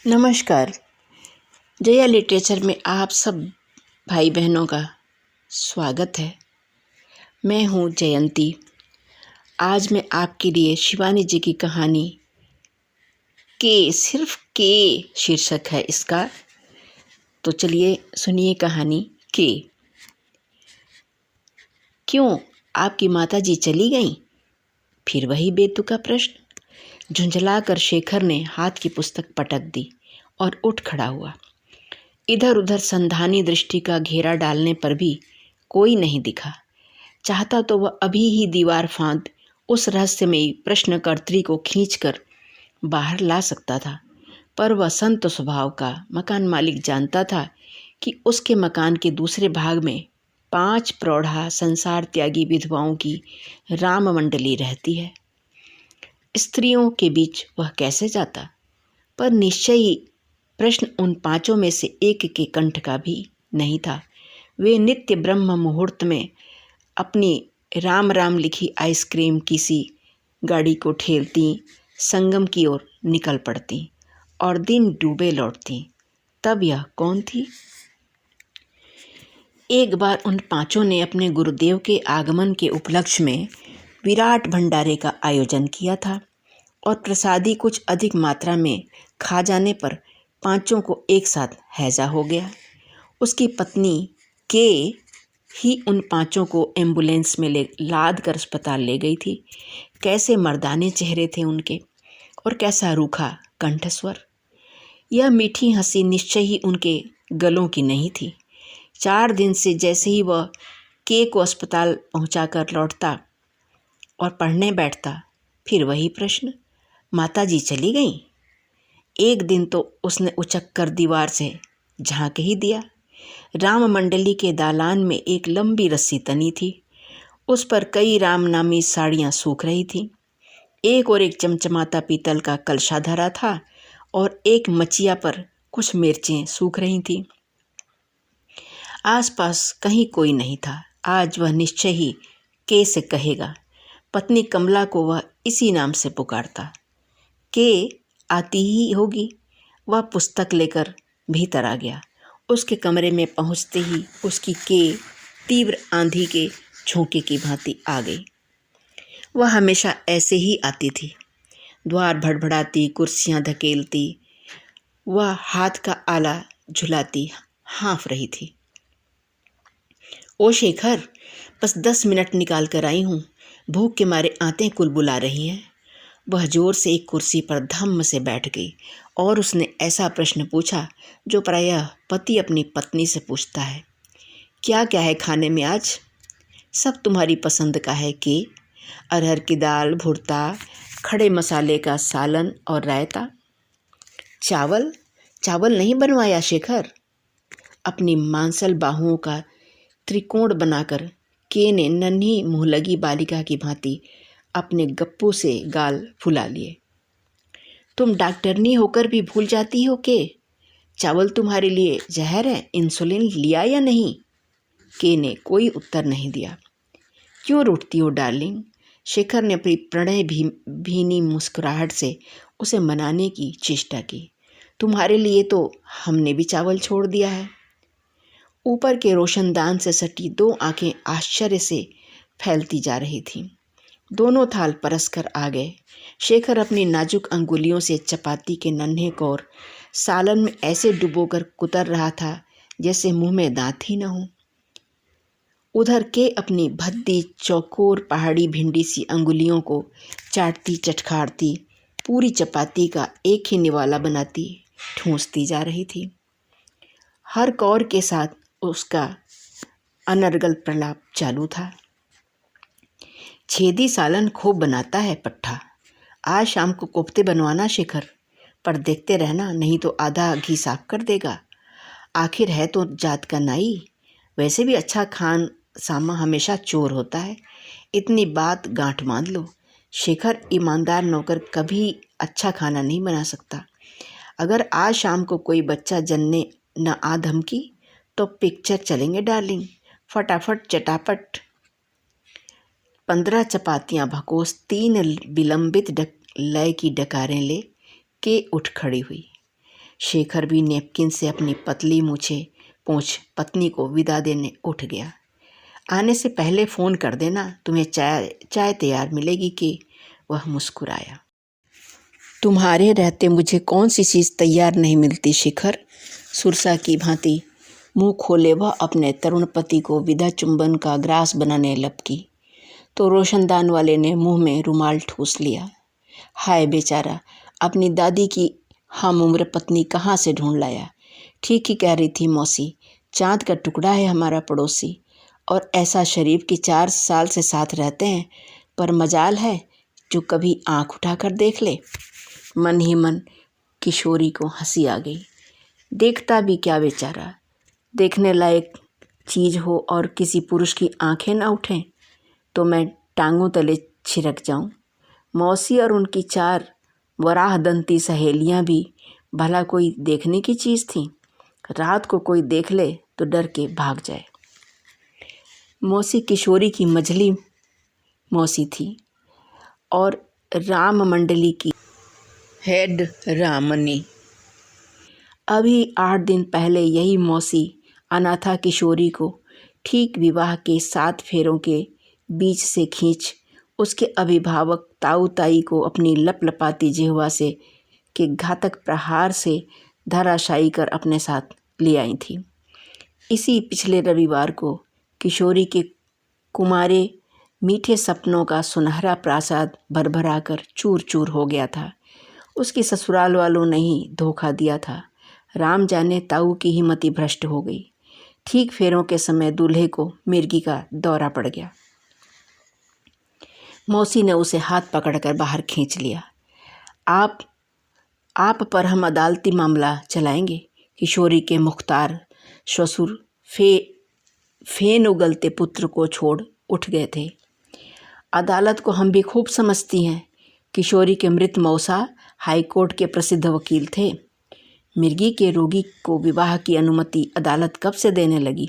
नमस्कार। जया लिटरेचर में आप सब भाई बहनों का स्वागत है। मैं हूँ जयंती। आज मैं आपके लिए शिवानी जी की कहानी सिर्फ के शीर्षक है इसका। तो चलिए सुनिए कहानी के। क्यों आपकी माता जी चली गईं? फिर वही बेतुका प्रश्न। झुंझलाकर शेखर ने हाथ की पुस्तक पटक दी और उठ खड़ा हुआ। इधर उधर संधानी दृष्टि का घेरा डालने पर भी कोई नहीं दिखा। चाहता तो वह अभी ही दीवार फांद उस रहस्यमयी प्रश्नकर्त्री को खींचकर बाहर ला सकता था, पर वह संत स्वभाव का मकान मालिक जानता था कि उसके मकान के दूसरे भाग में 5 प्रौढ़ा संसार त्यागी विधवाओं की राम मंडली रहती है। स्त्रियों के बीच वह कैसे जाता? पर निश्चय ही प्रश्न उन 5 में से एक के कंठ का भी नहीं था। वे नित्य ब्रह्म मुहूर्त में अपनी राम राम लिखी आइसक्रीम की सी गाड़ी को ठेलती संगम की ओर निकल पड़ती और दिन डूबे लौटती। तब यह कौन थी? एक बार उन 5 ने अपने गुरुदेव के आगमन के उपलक्ष्य में विराट भंडारे का आयोजन किया था और प्रसादी कुछ अधिक मात्रा में खा जाने पर 5 को एक साथ हैजा हो गया। उसकी पत्नी के ही उन 5 को एम्बुलेंस में लाद कर अस्पताल ले गई थी। कैसे मर्दाने चेहरे थे उनके और कैसा रूखा कंठस्वर। यह मीठी हंसी निश्चय ही उनके गलों की नहीं थी। 4 दिन से जैसे ही वह के को अस्पताल पहुंचाकर लौटता और पढ़ने बैठता, फिर वही प्रश्न, माताजी चली गईं? एक दिन तो उसने उचक कर दीवार से झांक ही दिया। राम मंडली के दालान में एक लंबी रस्सी तनी थी। उस पर कई राम नामी साड़ियाँ सूख रही थीं। एक और एक चमचमाता पीतल का कलशा धरा था और एक मचिया पर कुछ मिर्चें सूख रही थीं। आसपास कहीं कोई नहीं था। आज वह निश्चय ही के से कहेगा। पत्नी कमला को वह इसी नाम से पुकारता। के आती ही होगी। वह पुस्तक लेकर भीतर आ गया। उसके कमरे में पहुंचते ही उसकी के तीव्र आंधी के झोंके की भांति आ गई। वह हमेशा ऐसे ही आती थी। द्वार भड़भड़ाती, कुर्सियां धकेलती, वह हाथ का आला झुलाती हाँफ रही थी। ओ शेखर, बस 10 मिनट निकाल कर आई हूँ। भूख के मारे आंतें कुल बुला रही हैं। वह जोर से एक कुर्सी पर धम्म से बैठ गई और उसने ऐसा प्रश्न पूछा जो प्रायः पति अपनी पत्नी से पूछता है। क्या क्या है खाने में आज? सब तुम्हारी पसंद का है कि अरहर की दाल, भुर्ता, खड़े मसाले का सालन और रायता। चावल? चावल नहीं बनवाया शेखर? अपनी मांसल बाहुओं का त्रिकोण बनाकर के ने नन्ही मुँहलगी बालिका की भांति अपने गप्पू से गाल फुला लिए। तुम डॉक्टरनी होकर भी भूल जाती हो के चावल तुम्हारे लिए जहर है। इंसुलिन लिया या नहीं? के ने कोई उत्तर नहीं दिया। क्यों रूठती हो डार्लिंग? शेखर ने अपनी प्रणय भीनी मुस्कुराहट से उसे मनाने की चेष्टा की। तुम्हारे लिए तो हमने भी चावल छोड़ दिया है। ऊपर के रोशनदान से सटी 2 आंखें आश्चर्य से फैलती जा रही थीं। दोनों थाल परस्पर आ गए। शेखर अपनी नाजुक अंगुलियों से चपाती के नन्हे कोर सालन में ऐसे डुबोकर कुतर रहा था जैसे मुंह में दांत ही न हो। उधर के अपनी भद्दी चौकोर पहाड़ी भिंडी सी अंगुलियों को चाटती चटखारती पूरी चपाती का एक ही निवाला बनाती ठूंसती जा रही थी। हर कौर के साथ उसका अनर्गल प्रलाप चालू था। छेदी सालन खूब बनाता है पट्ठा। आज शाम को कोफ्ते बनवाना शेखर, पर देखते रहना नहीं तो आधा घी साफ कर देगा। आखिर है तो जात का नाई। वैसे भी अच्छा खान सामा हमेशा चोर होता है। इतनी बात गांठ बांध लो। शेखर, ईमानदार नौकर कभी अच्छा खाना नहीं बना सकता। अगर आज शाम को कोई बच्चा जन्ने न आ धमकी तो पिक्चर चलेंगे डार्लिंग। फटाफट चटापट। 15 चपातियाँ भकोस 3 विलंबित लय की डकारें ले के उठ खड़ी हुई। शेखर भी नैपकिन से अपनी पतली मूछें पोंछ पत्नी को विदा देने उठ गया। आने से पहले फ़ोन कर देना, तुम्हें चाय तैयार मिलेगी कि वह मुस्कुराया। तुम्हारे रहते मुझे कौन सी चीज़ तैयार नहीं मिलती शेखर। सुरसा की भांति मुंह खोले वह अपने तरुण पति को विदा चुंबन का ग्रास बनाने लपकी तो रोशनदान वाले ने मुंह में रुमाल ठूस लिया। हाय बेचारा, अपनी दादी की हम उम्र पत्नी कहाँ से ढूंढ लाया। ठीक ही कह रही थी मौसी, चाँद का टुकड़ा है हमारा पड़ोसी, और ऐसा शरीफ कि 4 साल से साथ रहते हैं, पर मजाल है जो कभी आँख उठाकर देख ले। मन ही मन किशोरी को हंसी आ गई। देखता भी क्या बेचारा, देखने लायक चीज़ हो और किसी पुरुष की आंखें ना उठें तो मैं टांगों तले छिरक जाऊं। मौसी और उनकी 4 वराहदंती सहेलियां भी भला कोई देखने की चीज़ थी। रात को कोई देख ले तो डर के भाग जाए। मौसी किशोरी की मझली मौसी थी और राम मंडली की हेड रामनी। अभी 8 दिन पहले यही मौसी अनाथा किशोरी को ठीक विवाह के 7 फेरों के बीच से खींच उसके अभिभावक ताऊ ताई को अपनी लपलपाती जिह्वा से के घातक प्रहार से धराशायी कर अपने साथ ले आई थी। इसी पिछले रविवार को किशोरी के कुमारे मीठे सपनों का सुनहरा प्रासाद भरभरा कर चूर चूर हो गया था। उसके ससुराल वालों ने ही धोखा दिया था। राम जाने ताऊ की ही मति भ्रष्ट हो गई। ठीक फेरों के समय दूल्हे को मिर्गी का दौरा पड़ गया। मौसी ने उसे हाथ पकड़कर बाहर खींच लिया। आप पर हम अदालती मामला चलाएंगे। किशोरी के मुख्तार ससुर फेन उगलते पुत्र को छोड़ उठ गए थे। अदालत को हम भी खूब समझती हैं। किशोरी के मृत मौसा हाईकोर्ट के प्रसिद्ध वकील थे। मिर्गी के रोगी को विवाह की अनुमति अदालत कब से देने लगी।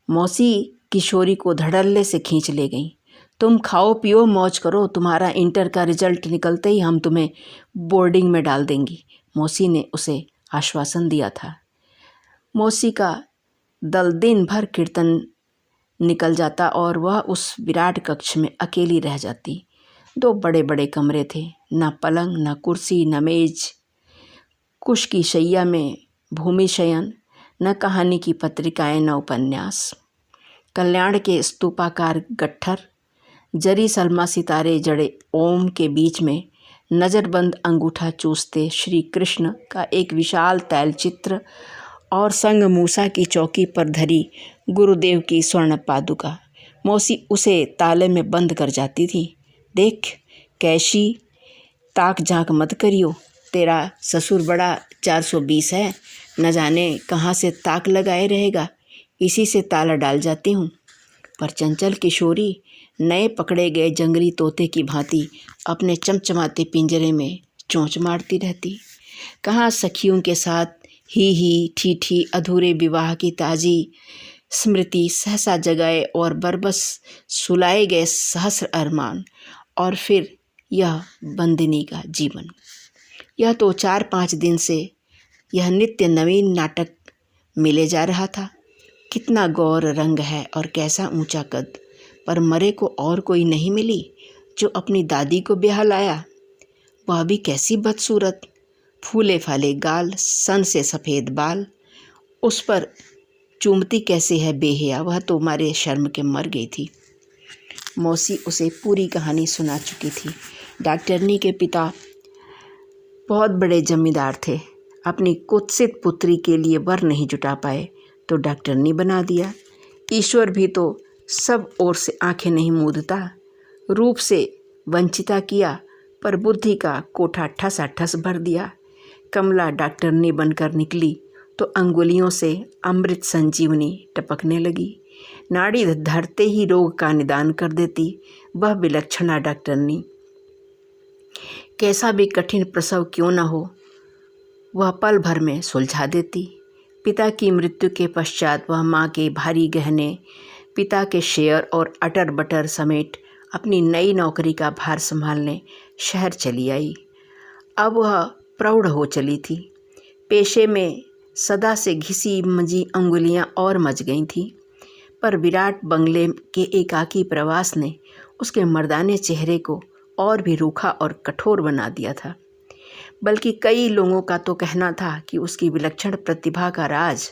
मौसी किशोरी को धड़ल्ले से खींच ले गई। तुम खाओ पियो मौज करो, तुम्हारा इंटर का रिजल्ट निकलते ही हम तुम्हें बोर्डिंग में डाल देंगी, मौसी ने उसे आश्वासन दिया था। मौसी का दल दिन भर कीर्तन निकल जाता और वह उस विराट कक्ष में अकेली रह जाती। 2 बड़े बड़े कमरे थे, न पलंग न कुर्सी न मेज, कुश की शैया में भूमि शयन, न कहानी की पत्रिकाएं न उपन्यास। कल्याण के स्तूपाकार गट्ठर, जरी सलमा सितारे जड़े ओम के बीच में नज़रबंद अंगूठा चूसते श्री कृष्ण का एक विशाल तैलचित्र और संग मूसा की चौकी पर धरी गुरुदेव की स्वर्ण पादुका। मौसी उसे ताले में बंद कर जाती थी। देख कैशी, ताक झांक मत करियो, तेरा ससुर बड़ा 420 है, न जाने कहाँ से ताक लगाए रहेगा, इसी से ताला डाल जाती हूँ। पर चंचल किशोरी नए पकड़े गए जंगली तोते की भांति अपने चमचमाते पिंजरे में चोंच मारती रहती। कहाँ सखियों के साथ ही ठीठी अधूरे विवाह की ताज़ी स्मृति सहसा जगाए और बरबस सुलाए गए सहस्र अरमान, और फिर यह बंदिनी का जीवन। यह तो 4-5 दिन से यह नित्य नवीन नाटक मिले जा रहा था। कितना गौर रंग है और कैसा ऊंचा कद, पर मरे को और कोई नहीं मिली जो अपनी दादी को ब्याह लाया। वह भी कैसी बदसूरत, फूले फाले गाल, सन से सफ़ेद बाल, उस पर चूमती कैसे है बेहया, वह तो मारे शर्म के मर गई थी। मौसी उसे पूरी कहानी सुना चुकी थी। डॉक्टरनी के पिता बहुत बड़े जमींदार थे। अपनी कुत्सित पुत्री के लिए वर नहीं जुटा पाए तो डॉक्टरनी बना दिया। ईश्वर भी तो सब ओर से आंखें नहीं मूंदता। रूप से वंचिता किया पर बुद्धि का कोठा ठसाठस भर दिया। कमला डॉक्टरनी बनकर निकली तो अंगुलियों से अमृत संजीवनी टपकने लगी। नाड़ी धरते ही रोग का निदान कर देती वह विलक्षणा डॉक्टरनी। कैसा भी कठिन प्रसव क्यों न हो, वह पल भर में सुलझा देती। पिता की मृत्यु के पश्चात वह माँ के भारी गहने, पिता के शेयर और अटर बटर समेट अपनी नई नौकरी का भार संभालने शहर चली आई। अब वह प्रौढ़ हो चली थी। पेशे में सदा से घिसी मजी अंगुलियां और मच गई थीं, पर विराट बंगले के एकाकी प्रवास ने उसके मर्दाने चेहरे को और भी रूखा और कठोर बना दिया था। बल्कि कई लोगों का तो कहना था कि उसकी विलक्षण प्रतिभा का राज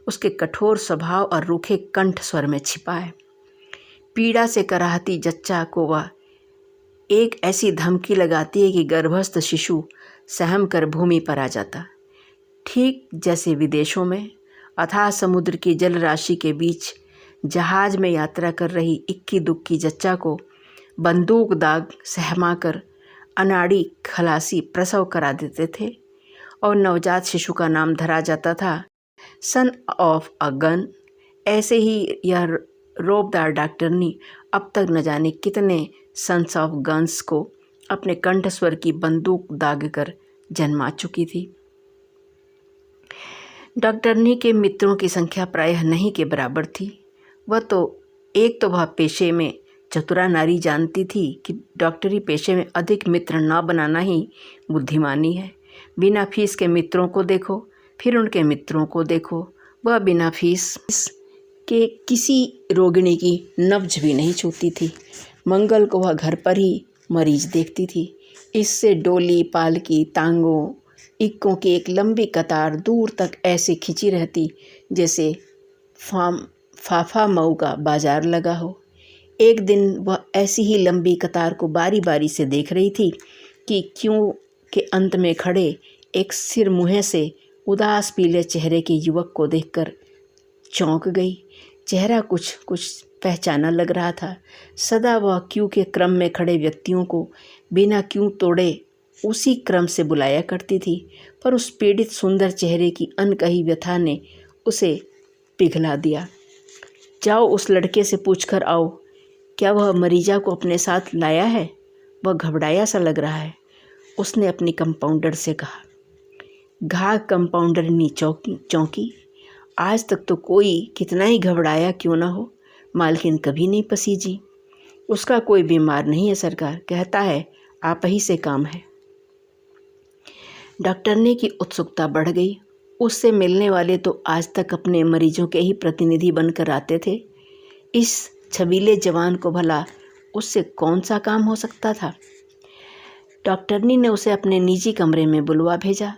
उसके कठोर स्वभाव और रूखे कंठ स्वर में छिपा है। पीड़ा से कराहती जच्चा को वह एक ऐसी धमकी लगाती है कि गर्भस्थ शिशु सहम कर भूमि पर आ जाता, ठीक जैसे विदेशों में अथाह समुद्र की जल राशि के बीच जहाज में यात्रा कर रही इक्की दुक्की जच्चा को बंदूक दाग सहमा कर अनाड़ी खलासी प्रसव करा देते थे और नवजात शिशु का नाम धरा जाता था सन ऑफ अ गन। ऐसे ही यह रौबदार डॉक्टरनी अब तक न जाने कितने सन्स ऑफ गन्स को अपने कंठस्वर की बंदूक दाग कर जन्मा चुकी थी। डॉक्टरनी के मित्रों की संख्या प्रायः नहीं के बराबर थी। वह पेशे में चतुरा नारी जानती थी कि डॉक्टरी पेशे में अधिक मित्र न बनाना ही बुद्धिमानी है। बिना फीस के मित्रों को देखो, फिर उनके मित्रों को देखो। वह बिना फीस के किसी रोगिणी की नब्ज भी नहीं छूती थी। मंगल को वह घर पर ही मरीज देखती थी। इससे डोली, पालकी, तांगों, इक्कों की एक लंबी कतार दूर तक ऐसे खिंची रहती जैसे फाफा मऊ का बाजार लगा हो। एक दिन वह ऐसी ही लंबी कतार को बारी बारी से देख रही थी कि क्यों के अंत में खड़े एक सिर मुँह से उदास पीले चेहरे के युवक को देखकर चौंक गई। चेहरा कुछ पहचाना लग रहा था। सदा वह क्यू के क्रम में खड़े व्यक्तियों को बिना क्यों तोड़े उसी क्रम से बुलाया करती थी, पर उस पीड़ित सुंदर चेहरे की अनकही व्यथा ने उसे पिघला दिया। जाओ उस लड़के से पूछकर आओ, क्या वह मरीजा को अपने साथ लाया है? वह घबराया सा लग रहा है, उसने अपनी कंपाउंडर से कहा। घाघ कंपाउंडरनी चौंकी। आज तक तो कोई कितना ही घबराया क्यों ना हो, मालकिन कभी नहीं पसीजी। उसका कोई बीमार नहीं है सरकार, कहता है आप ही से काम है। डॉक्टरनी की उत्सुकता बढ़ गई। उससे मिलने वाले तो आज तक अपने मरीजों के ही प्रतिनिधि बनकर आते थे। इस छबीले जवान को भला उससे कौन सा काम हो सकता था? डॉक्टरनी ने उसे अपने निजी कमरे में बुलवा भेजा।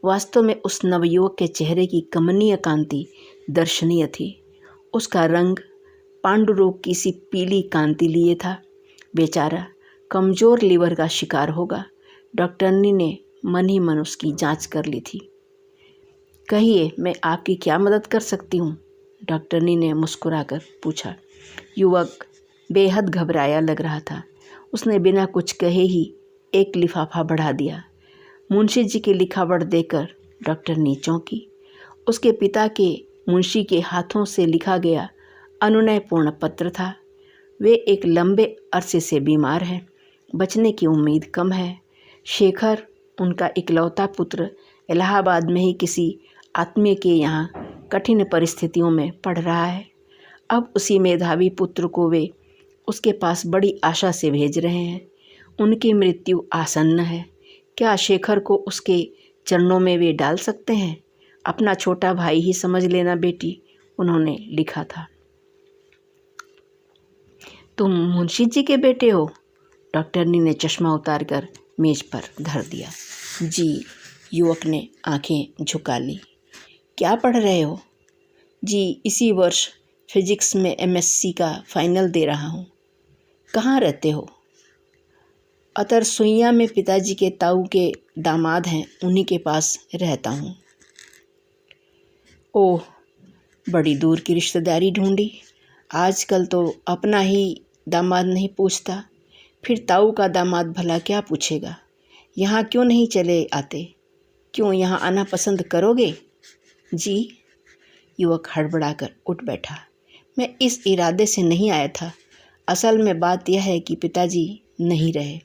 वास्तव में उस नवयुवक के चेहरे की कमनीय कांति दर्शनीय थी। उसका रंग पांडुरोग की सी पीली कांति लिए था। बेचारा कमज़ोर लीवर का शिकार होगा। डॉक्टरनी ने मन ही मन उसकी जांच कर ली थी। कहिए, मैं आपकी क्या मदद कर सकती हूँ? डॉक्टरनी ने मुस्कुराकर पूछा। युवक बेहद घबराया लग रहा था। उसने बिना कुछ कहे ही एक लिफाफा बढ़ा दिया। मुंशी जी की लिखावट देकर डॉक्टरनी चौंकी। उसके पिता के मुंशी के हाथों से लिखा गया अनुनयपूर्ण पत्र था। वे एक लंबे अरसे से बीमार हैं, बचने की उम्मीद कम है। शेखर, उनका इकलौता पुत्र, इलाहाबाद में ही किसी आत्मीय के यहाँ कठिन परिस्थितियों में पढ़ रहा है। अब उसी मेधावी पुत्र को वे उसके पास बड़ी आशा से भेज रहे हैं। उनकी मृत्यु आसन्न है। क्या शेखर को उसके चरणों में वे डाल सकते हैं? अपना छोटा भाई ही समझ लेना बेटी, उन्होंने लिखा था। तुम मुंशी जी के बेटे हो? डॉक्टरनी ने चश्मा उतारकर मेज पर धर दिया। जी, युवक ने आंखें झुका ली। क्या पढ़ रहे हो? जी, इसी वर्ष फिजिक्स में एमएससी का फाइनल दे रहा हूँ। कहाँ रहते हो? अतरसुइया में पिताजी के ताऊ के दामाद हैं, उन्हीं के पास रहता हूँ। ओह, बड़ी दूर की रिश्तेदारी ढूंढी। आजकल तो अपना ही दामाद नहीं पूछता, फिर ताऊ का दामाद भला क्या पूछेगा? यहाँ क्यों नहीं चले आते? क्यों यहाँ आना पसंद करोगे? जी, युवक हड़बड़ाकर उठ बैठा। मैं इस इरादे से नहीं आया था। असल में बात यह है कि पिताजी नहीं रहे।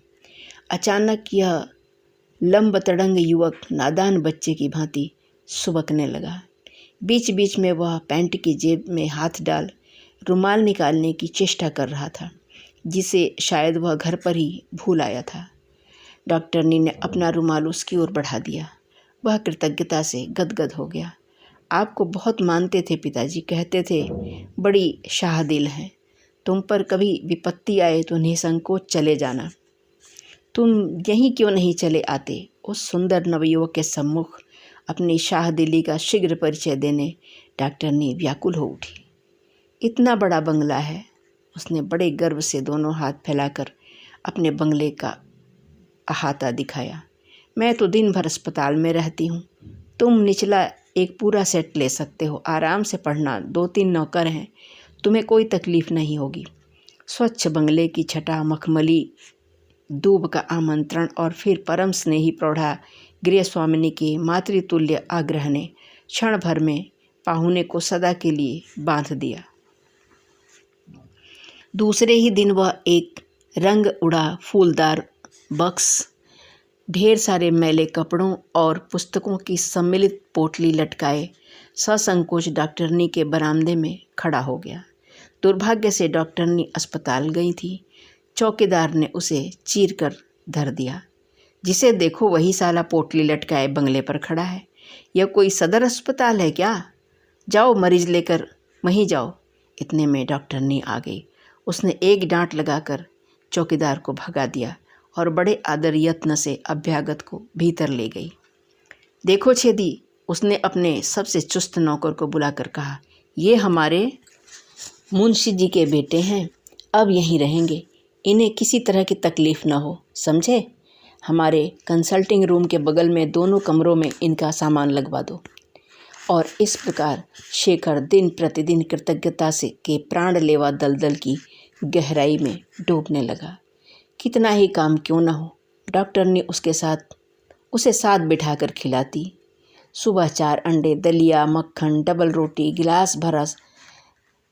अचानक यह लंब तड़ंग युवक नादान बच्चे की भांति सुबकने लगा। बीच बीच में वह पैंट की जेब में हाथ डाल रुमाल निकालने की चेष्टा कर रहा था, जिसे शायद वह घर पर ही भूल आया था। डॉक्टरनी ने अपना रुमाल उसकी ओर बढ़ा दिया। वह कृतज्ञता से गदगद हो गया। आपको बहुत मानते थे पिताजी, कहते थे बड़ी शाहदिल हैं, तुम पर कभी विपत्ति आए तो निसंकोच चले जाना। तुम यहीं क्यों नहीं चले आते? उस सुंदर नवयुवक के सम्मुख अपनी शाहदिली का शीघ्र परिचय देने डॉक्टरनी व्याकुल हो उठी। इतना बड़ा बंगला है। उसने बड़े गर्व से दोनों हाथ फैलाकर अपने बंगले का अहाता दिखाया। मैं तो दिन भर अस्पताल में रहती हूँ, तुम निचला एक पूरा सेट ले सकते हो, आराम से पढ़ना, 2-3 नौकर हैं, तुम्हें कोई तकलीफ नहीं होगी। स्वच्छ बंगले की छटा, मखमली दूब का आमंत्रण और फिर परम स्नेही प्रौढ़ा गृहस्वामिनी के मातृतुल्य आग्रह ने क्षण भर में पाहुने को सदा के लिए बांध दिया। दूसरे ही दिन वह एक रंग उड़ा फूलदार बक्स, ढेर सारे मैले कपड़ों और पुस्तकों की सम्मिलित पोटली लटकाए ससंकोच डॉक्टरनी के बरामदे में खड़ा हो गया। दुर्भाग्य से डॉक्टरनी अस्पताल गई थी। चौकीदार ने उसे चीर कर धर दिया। जिसे देखो वही साला पोटली लटकाए बंगले पर खड़ा है। यह कोई सदर अस्पताल है क्या? जाओ मरीज लेकर वहीं जाओ। इतने में डॉक्टरनी आ गई। उसने एक डांट लगाकर चौकीदार को भगा दिया और बड़े आदर यत्न से अभ्यागत को भीतर ले गई। देखो छेदी, उसने अपने सबसे चुस्त नौकर को बुलाकर कहा, ये हमारे मुंशी जी के बेटे हैं, अब यहीं रहेंगे, इन्हें किसी तरह की तकलीफ़ न हो, समझे? हमारे कंसल्टिंग रूम के बगल में दोनों कमरों में इनका सामान लगवा दो। और इस प्रकार शेखर दिन प्रतिदिन कृतज्ञता से के प्राण लेवा दलदल की गहराई में डूबने लगा। कितना ही काम क्यों न हो, डॉक्टर ने उसे साथ बिठाकर खिलाती। सुबह 4 अंडे, दलिया, मक्खन, डबल रोटी, गिलास भरा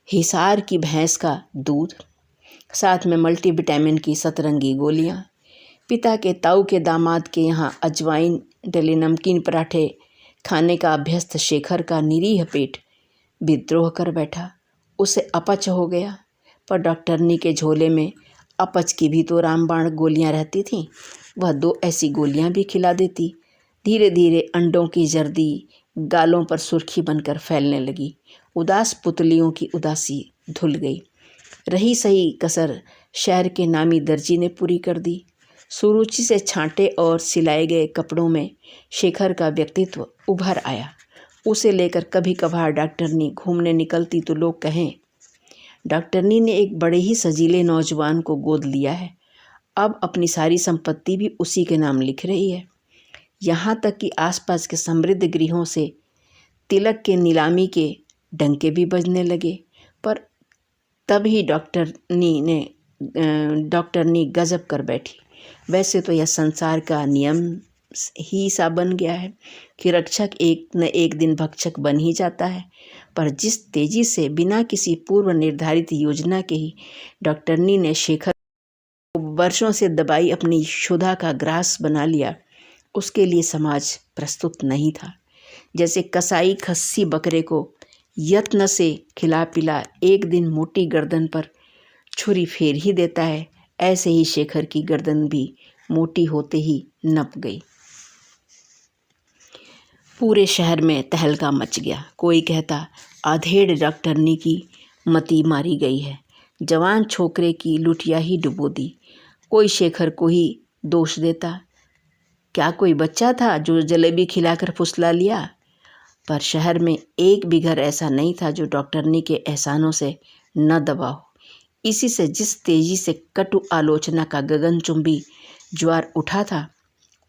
हिसार की भैंस का दूध, साथ में मल्टीविटामिन की 17 गोलियां। पिता के ताऊ के दामाद के यहाँ अजवाइन डले नमकीन पराठे खाने का अभ्यस्त शेखर का निरीह पेट विद्रोह कर बैठा। उसे अपच हो गया, पर डॉक्टरनी के झोले में अपच की भी तो रामबाण गोलियां रहती थीं। वह 2 ऐसी गोलियां भी खिला देती। धीरे धीरे अंडों की जर्दी गालों पर सुर्खी बनकर फैलने लगी। उदास पुतलियों की उदासी धुल गई। रही सही कसर शहर के नामी दर्जी ने पूरी कर दी। सुरुचि से छांटे और सिलाए गए कपड़ों में शेखर का व्यक्तित्व उभर आया। उसे लेकर कभी कभार डॉक्टरनी घूमने निकलती तो लोग कहें, डॉक्टरनी ने एक बड़े ही सजीले नौजवान को गोद लिया है, अब अपनी सारी संपत्ति भी उसी के नाम लिख रही है। यहाँ तक कि आसपास के समृद्ध गृहों से तिलक के नीलामी के डंके भी बजने लगे। पर तभी डॉक्टरनी गजब कर बैठी। वैसे तो यह संसार का नियम ही सा बन गया है कि रक्षक एक न एक दिन भक्षक बन ही जाता है, पर जिस तेजी से बिना किसी पूर्व निर्धारित योजना के ही डॉक्टरनी ने शेखर को वर्षों से दबाई अपनी क्षुधा का ग्रास बना लिया, उसके लिए समाज प्रस्तुत नहीं था। जैसे कसाई खस्सी बकरे को यत्न से खिला पिला एक दिन मोटी गर्दन पर छुरी फेर ही देता है, ऐसे ही शेखर की गर्दन भी मोटी होते ही नप गई। पूरे शहर में तहलका मच गया। कोई कहता आधेड़ डॉक्टरनी की मती मारी गई है, जवान छोकरे की लुटिया ही डुबो दी। कोई शेखर को ही दोष देता, क्या कोई बच्चा था जो जलेबी खिलाकर फुसला लिया? पर शहर में एक भी घर ऐसा नहीं था जो डॉक्टरनी के एहसानों से न दबा हो। इसी से जिस तेजी से कटु आलोचना का गगनचुंबी ज्वार उठा था,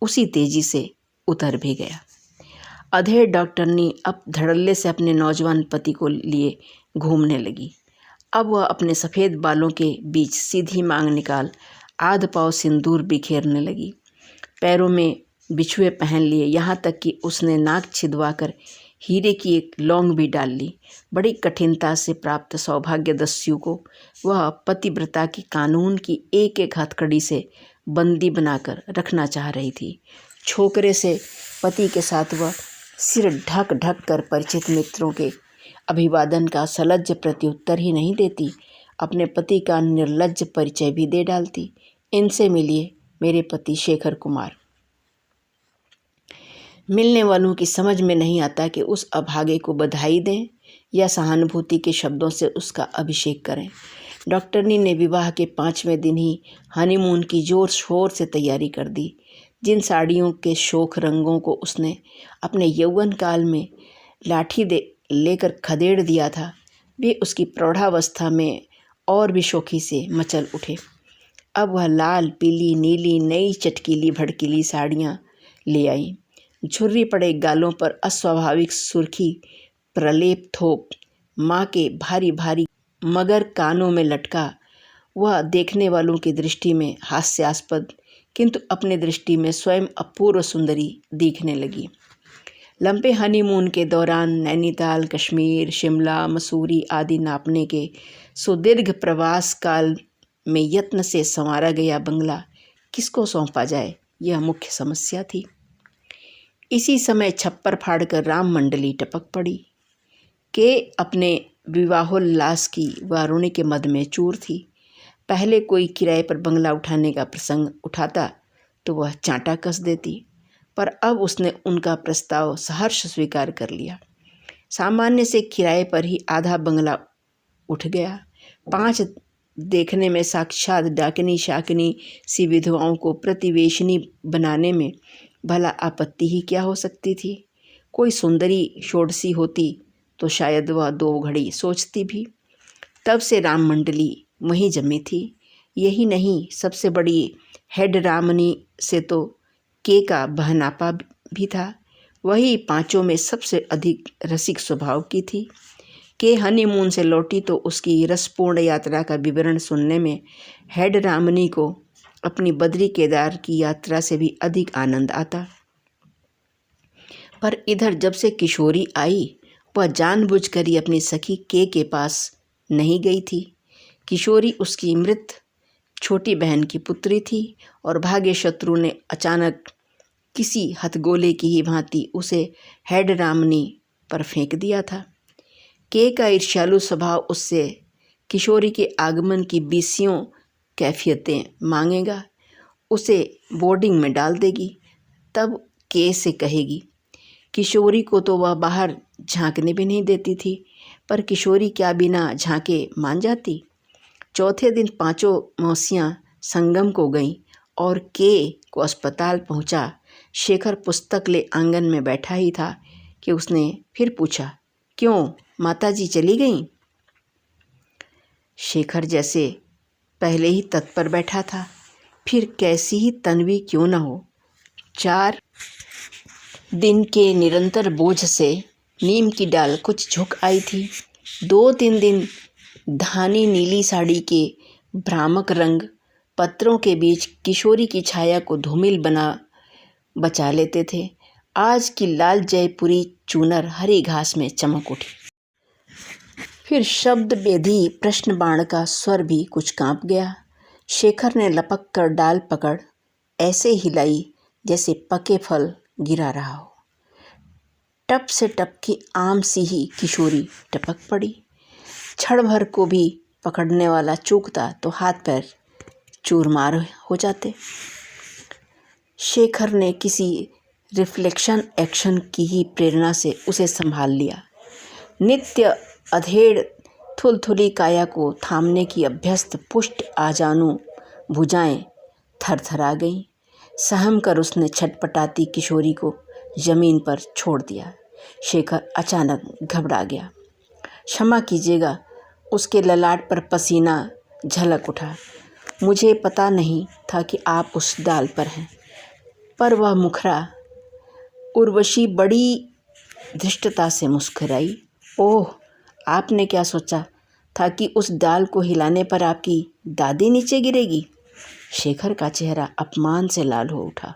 उसी तेजी से उतर भी गया। अधेड़ डॉक्टरनी अब धड़ल्ले से अपने नौजवान पति को लिए घूमने लगी। अब वह अपने सफ़ेद बालों के बीच सीधी मांग निकाल आध पाव सिंदूर बिखेरने लगी। पैरों में बिछुए पहन लिए, यहाँ तक कि उसने नाक छिदवाकर हीरे की एक लौंग भी डाल ली। बड़ी कठिनता से प्राप्त सौभाग्यदस्यु को वह पतिव्रता की कानून की एक एक हथकड़ी से बंदी बनाकर रखना चाह रही थी। छोकरे से पति के साथ वह सिर ढक ढक कर परिचित मित्रों के अभिवादन का सलज्ज प्रत्युत्तर ही नहीं देती, अपने पति का निर्लज्ज परिचय भी दे डालती। इनसे मिलिए मेरे पति शेखर कुमार। मिलने वालों की समझ में नहीं आता कि उस अभागे को बधाई दें या सहानुभूति के शब्दों से उसका अभिषेक करें। डॉक्टरनी ने विवाह के 5वें दिन ही हनीमून की जोर शोर से तैयारी कर दी। जिन साड़ियों के शोख रंगों को उसने अपने यौवन काल में लाठी दे लेकर खदेड़ दिया था, वे उसकी प्रौढ़ावस्था में और भी शौखी से मचल उठे। अब वह लाल, पीली, नीली, नई चटकीली भड़कीली साड़ियाँ ले आई। झुर्री पड़े गालों पर अस्वाभाविक सुर्खी प्रलेप थोप, माँ के भारी भारी मगर कानों में लटका, वह देखने वालों की दृष्टि में हास्यास्पद किंतु अपनी दृष्टि में स्वयं अपूर्व सुंदरी दिखने लगी। लंबे हनीमून के दौरान नैनीताल, कश्मीर, शिमला, मसूरी आदि नापने के सुदीर्घ प्रवास काल में यत्न से संवारा गया बंगला किसको सौंपा जाए, यह मुख्य समस्या थी। इसी समय छप्पर फाड़कर राम मंडली टपक पड़ी। के अपने विवाहोल्लास की वारुणी के मद में चूर थी। पहले कोई किराए पर बंगला उठाने का प्रसंग उठाता तो वह चांटा कस देती, पर अब उसने उनका प्रस्ताव सहर्ष स्वीकार कर लिया। सामान्य से किराए पर ही आधा बंगला उठ गया। 5 देखने में साक्षात डाकिनी शाकिनी सी विधवाओं को प्रतिवेशनी बनाने में भला आपत्ति ही क्या हो सकती थी। कोई सुंदरी षोडशी होती तो शायद वह 2 घड़ी सोचती भी। तब से राम मंडली वहीं जमी थी। यही नहीं, सबसे बड़ी हेड रामनी से तो के का बहनापा भी था। वही 5 में सबसे अधिक रसिक स्वभाव की थी। के हनीमून से लौटी तो उसकी रसपूर्ण यात्रा का विवरण सुनने में हेड रामनी को अपनी बद्री केदार की यात्रा से भी अधिक आनंद आता। पर इधर जब से किशोरी आई, वह जानबूझकर ही अपनी सखी के पास नहीं गई थी। किशोरी उसकी मृत छोटी बहन की पुत्री थी और भाग्य शत्रु ने अचानक किसी हथगोले की ही भांति उसे हेड रामनी पर फेंक दिया था। के का ईर्ष्यालु स्वभाव उससे किशोरी के आगमन की 20 कैफियतें मांगेगा। उसे बोर्डिंग में डाल देगी, तब के से कहेगी। किशोरी को तो वह बाहर झांकने भी नहीं देती थी, पर किशोरी क्या बिना झांके मान जाती। चौथे दिन 5 मौसियाँ संगम को गईं और के को अस्पताल पहुंचा। शेखर पुस्तक ले आंगन में बैठा ही था कि उसने फिर पूछा, क्यों माताजी चली गईं? शेखर जैसे पहले ही तत्पर बैठा था, फिर कैसी ही तन्वी क्यों न हो। 4 दिन के निरंतर बोझ से नीम की डाल कुछ झुक आई थी। 2-3 दिन धानी नीली साड़ी के भ्रामक रंग पत्रों के बीच किशोरी की छाया को धूमिल बना बचा लेते थे। आज की लाल जयपुरी चूनर हरी घास में चमक उठी। फिर शब्द बेधी प्रश्न बाण का स्वर भी कुछ कांप गया। शेखर ने लपक कर डाल पकड़ ऐसे हिलाई जैसे पके फल गिरा रहा हो। टप से टपकी आम सी ही किशोरी टपक पड़ी। क्षण भर को भी पकड़ने वाला चूकता तो हाथ पैर चूरमार हो जाते। शेखर ने किसी रिफ्लेक्शन एक्शन की ही प्रेरणा से उसे संभाल लिया। नित्य अधेड़ थुलथुली काया को थामने की अभ्यस्त पुष्ट आजानू भुजाएं थरथरा गईं। सहम कर उसने छटपटाती किशोरी को जमीन पर छोड़ दिया। शेखर अचानक घबरा गया। क्षमा कीजिएगा, उसके ललाट पर पसीना झलक उठा। मुझे पता नहीं था कि आप उस डाल पर हैं। पर वह मुखरा उर्वशी बड़ी धृष्टता से मुस्कुराई। ओह, आपने क्या सोचा था कि उस डाल को हिलाने पर आपकी दादी नीचे गिरेगी? शेखर का चेहरा अपमान से लाल हो उठा।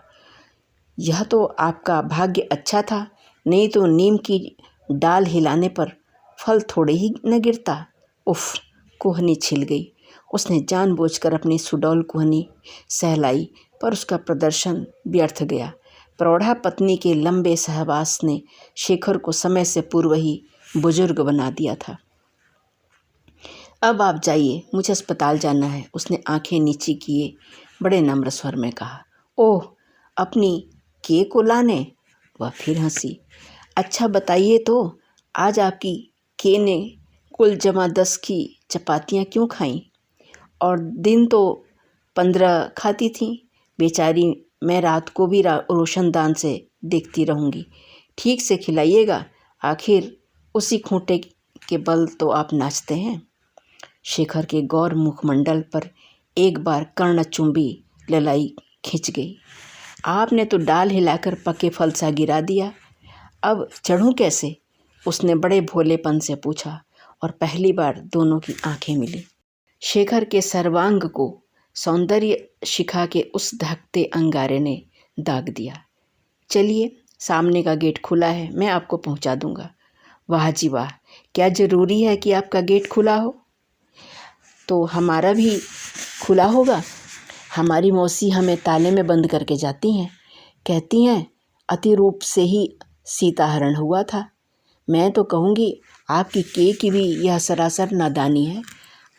यह तो आपका भाग्य अच्छा था, नहीं तो नीम की डाल हिलाने पर फल थोड़े ही न गिरता। उफ, कोहनी छिल गई। उसने जानबूझकर अपनी सुडौल कोहनी सहलाई, पर उसका प्रदर्शन व्यर्थ गया। प्रौढ़ा पत्नी के लंबे सहवास ने शेखर को समय से पूर्व ही बुजुर्ग बना दिया था। अब आप जाइए, मुझे अस्पताल जाना है, उसने आंखें नीची किए बड़े नम्र स्वर में कहा। ओह, अपनी के को लाने? वह फिर हंसी। अच्छा बताइए तो, आज आपकी के ने कुल जमा 10 की चपातियाँ क्यों खाईं? और दिन तो 15 खाती थीं। बेचारी, मैं रात को भी रोशनदान से देखती रहूँगी। ठीक से खिलाइएगा, आखिर उसी खूंटे के बल तो आप नाचते हैं। शेखर के गौर मुखमंडल पर एक बार कर्णचुंबी ललाई खिंच गई। आपने तो डाल हिलाकर पके फल सा गिरा दिया, अब चढ़ूं कैसे? उसने बड़े भोलेपन से पूछा और पहली बार दोनों की आंखें मिली। शेखर के सर्वांग को सौंदर्य शिखा के उस धकते अंगारे ने दाग दिया। चलिए, सामने का गेट खुला है, मैं आपको पहुंचा दूंगा। वाह जी वाह, क्या ज़रूरी है कि आपका गेट खुला हो? तो हमारा भी खुला होगा। हमारी मौसी हमें ताले में बंद करके जाती हैं, कहती हैं अति रूप से ही सीताहरण हुआ था। मैं तो कहूँगी आपकी के की भी यह सरासर नादानी है।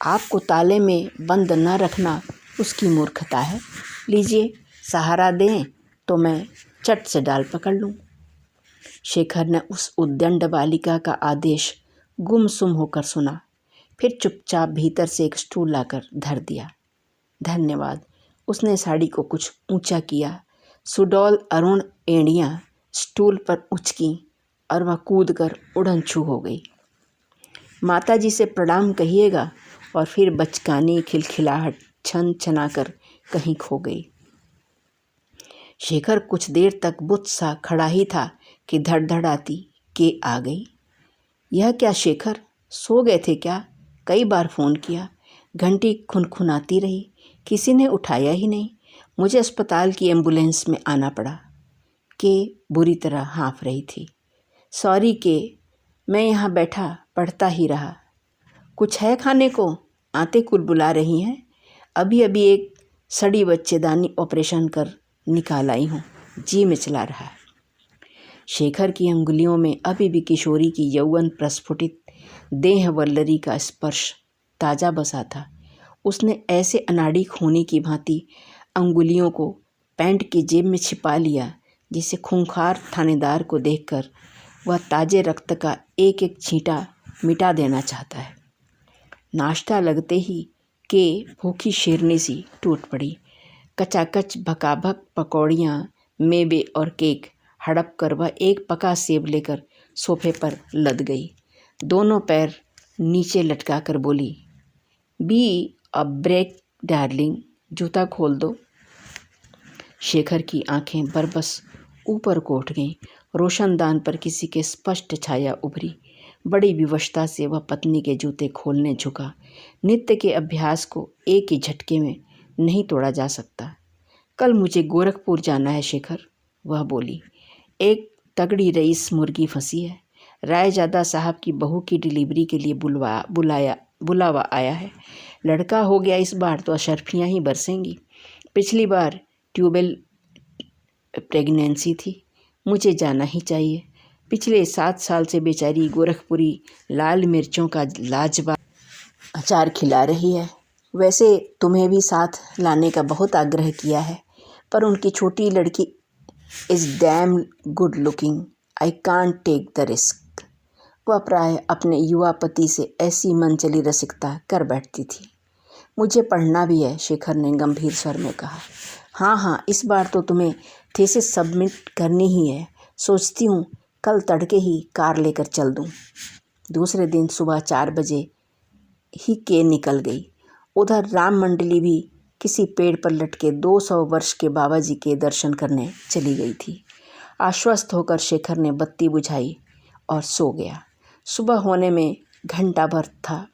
आपको ताले में बंद न रखना उसकी मूर्खता है। लीजिए, सहारा दें तो मैं चट से डाल पकड़ लूँ। शेखर ने उस उद्दंड बालिका का आदेश गुमसुम होकर सुना, फिर चुपचाप भीतर से एक स्टूल लाकर धर दिया। धन्यवाद। उसने साड़ी को कुछ ऊंचा किया। सुडौल अरुण एड़ियाँ स्टूल पर उचकीं और वह कूदकर उड़न छू हो गई। माताजी से प्रणाम कहिएगा। और फिर बचकानी खिलखिलाहट छन छनाकर कहीं खो गई। शेखर कुछ देर तक बुत सा खड़ा ही था कि धड़धड़ाती के आ गई। यह क्या शेखर, सो गए थे क्या? कई बार फ़ोन किया, घंटी खुनखुनाती रही, किसी ने उठाया ही नहीं। मुझे अस्पताल की एम्बुलेंस में आना पड़ा। के बुरी तरह हाँफ रही थी। सॉरी के, मैं यहाँ बैठा पढ़ता ही रहा। कुछ है खाने को? आते कुल बुला रही हैं। अभी अभी एक सड़ी बच्चेदानी ऑपरेशन कर निकाल आई हूँ, जी मिचला रहा है। शेखर की अंगुलियों में अभी भी किशोरी की यौवन प्रस्फुटित देह वल्लरी का स्पर्श ताज़ा बसा था। उसने ऐसे अनाड़ी खूनी की भांति अंगुलियों को पैंट की जेब में छिपा लिया, जिसे खूंखार थानेदार को देखकर वह ताजे रक्त का एक एक छींटा मिटा देना चाहता है। नाश्ता लगते ही के भूखी शेरनी सी टूट पड़ी। कचाकच भकाभक पकौड़ियाँ, मेवे और केक हड़प कर वह एक पका सेब लेकर सोफे पर लद गई। दोनों पैर नीचे लटका कर बोली, बी अ ब्रेक डार्लिंग, जूता खोल दो। शेखर की आंखें बरबस ऊपर को उठ गईं। रोशनदान पर किसी के स्पष्ट छाया उभरी। बड़ी विवशता से वह पत्नी के जूते खोलने झुका। नित्य के अभ्यास को एक ही झटके में नहीं तोड़ा जा सकता। कल मुझे गोरखपुर जाना है शेखर, वह बोली। एक तगड़ी रईस मुर्गी फंसी है। रायजादा साहब की बहू की डिलीवरी के लिए बुलावा आया है। लड़का हो गया इस बार तो अशर्फियाँ ही बरसेंगी। पिछली बार ट्यूबेल प्रेगनेंसी थी। मुझे जाना ही चाहिए। पिछले 7 साल से बेचारी गोरखपुरी लाल मिर्चों का लाजवाब अचार खिला रही है। वैसे तुम्हें भी साथ लाने का बहुत आग्रह किया है, पर उनकी छोटी लड़की is damn good looking, I can't take the risk. वह प्राय अपने युवा पति से ऐसी मनचली रसिकता कर बैठती थी। मुझे पढ़ना भी है, शेखर ने गंभीर स्वर में कहा। हाँ, इस बार तो तुम्हें थीसिस सबमिट करनी ही है। सोचती हूँ कल तड़के ही कार लेकर चल दूँ। दूसरे दिन सुबह 4 बजे ही के निकल गई। उधर राम मंडली भी किसी पेड़ पर लटके 200 वर्ष के बाबा जी के दर्शन करने चली गई थी। आश्वस्त होकर शेखर ने बत्ती बुझाई और सो गया। सुबह होने में घंटा भर था।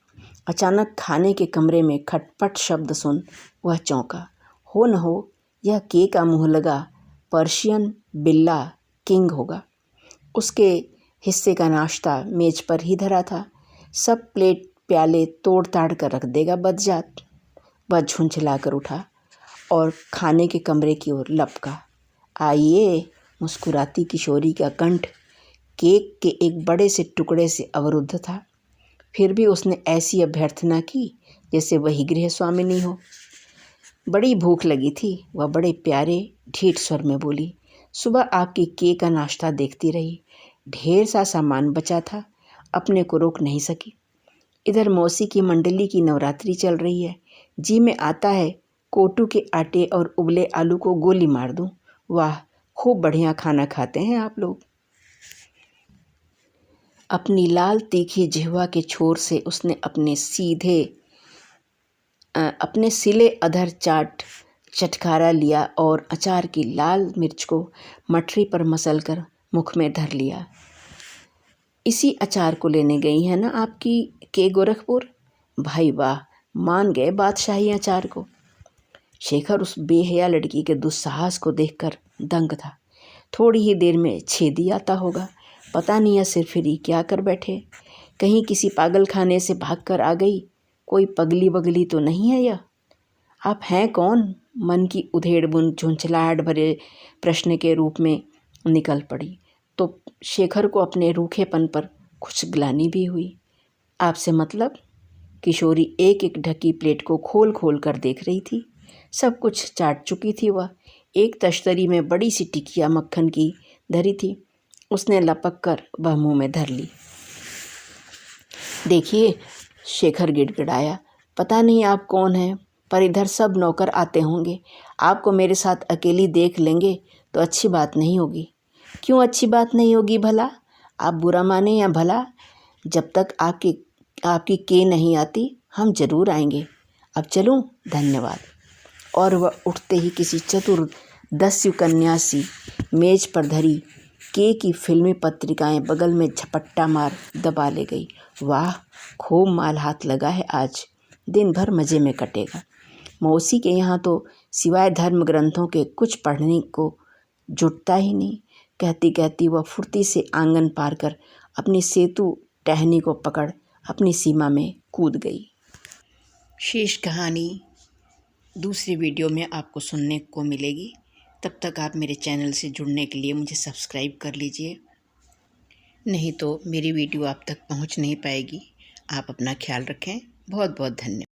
अचानक खाने के कमरे में खटपट शब्द सुन वह चौंका। हो न हो यह के का मुँह लगा पर्शियन बिल्ला किंग होगा। उसके हिस्से का नाश्ता मेज पर ही धरा था। सब प्लेट प्याले तोड़ ताड़ कर रख देगा बदजात। वह झुंझला कर उठा और खाने के कमरे की ओर लपका। आइए, मुस्कुराती किशोरी का कंठ केक के एक बड़े से टुकड़े से अवरुद्ध था। फिर भी उसने ऐसी अभ्यर्थना की जैसे वही गृह स्वामिनी हो। बड़ी भूख लगी थी, वह बड़े प्यारे ढीठ स्वर में बोली। सुबह आपकी के का नाश्ता देखती रही। ढेर सा सामान बचा था, अपने को रोक नहीं सकी। इधर मौसी की मंडली की नवरात्रि चल रही है। जी में आता है कोटू के आटे और उबले आलू को गोली मार दूं। वाह, खूब बढ़िया खाना खाते हैं आप लोग। अपनी लाल तीखी जिह्वा के छोर से उसने अपने सिले अधर चटकारा लिया और अचार की लाल मिर्च को मठरी पर मसलकर मुख में धर लिया। इसी अचार को लेने गई है ना आपकी के गोरखपुर? भाई वाह, मान गए बादशाही अचार को। शेखर उस बेहया लड़की के दुस्साहस को देखकर दंग था। थोड़ी ही देर में छेदी आता होगा। पता नहीं यह सिरफिरी क्या कर बैठे। कहीं किसी पागल खाने से भागकर आ गई। कोई पगली वगली तो नहीं है यह? आप हैं कौन? मन की उधेड़ बुन झुंझलाहट भरे प्रश्न के रूप में निकल पड़ी तो शेखर को अपने रूखेपन पर कुछ ग्लानि भी हुई। आपसे मतलब? किशोरी एक एक ढकी प्लेट को खोल खोल कर देख रही थी। सब कुछ चाट चुकी थी वह। एक तश्तरी में बड़ी सी टिकिया मक्खन की धरी थी। उसने लपक कर वह मुंह में धर ली। देखिए, शेखर गिड़गिड़ाया, पता नहीं आप कौन हैं, पर इधर सब नौकर आते होंगे। आपको मेरे साथ अकेली देख लेंगे तो अच्छी बात नहीं होगी। क्यों अच्छी बात नहीं होगी भला? आप बुरा माने या भला? जब तक आपकी के नहीं आती हम जरूर आएंगे। अब चलूं? धन्यवाद। और वह उठते ही किसी चतुर दस्यु कन्या सी मेज पर धरी के की फिल्मी पत्रिकाएं बगल में झपट्टा मार दबा ले गई। वाह, खूब माल हाथ लगा है आज। दिन भर मज़े में कटेगा। मौसी के यहाँ तो सिवाय धर्म ग्रंथों के कुछ पढ़ने को जुटता ही नहीं। कहती कहती वह फुर्ती से आंगन पार कर अपनी सेतु टहनी को पकड़ अपनी सीमा में कूद गई। शेष कहानी दूसरी वीडियो में आपको सुनने को मिलेगी। तब तक आप मेरे चैनल से जुड़ने के लिए मुझे सब्सक्राइब कर लीजिए, नहीं तो मेरी वीडियो आप तक पहुंच नहीं पाएगी। आप अपना ख्याल रखें। बहुत बहुत धन्यवाद।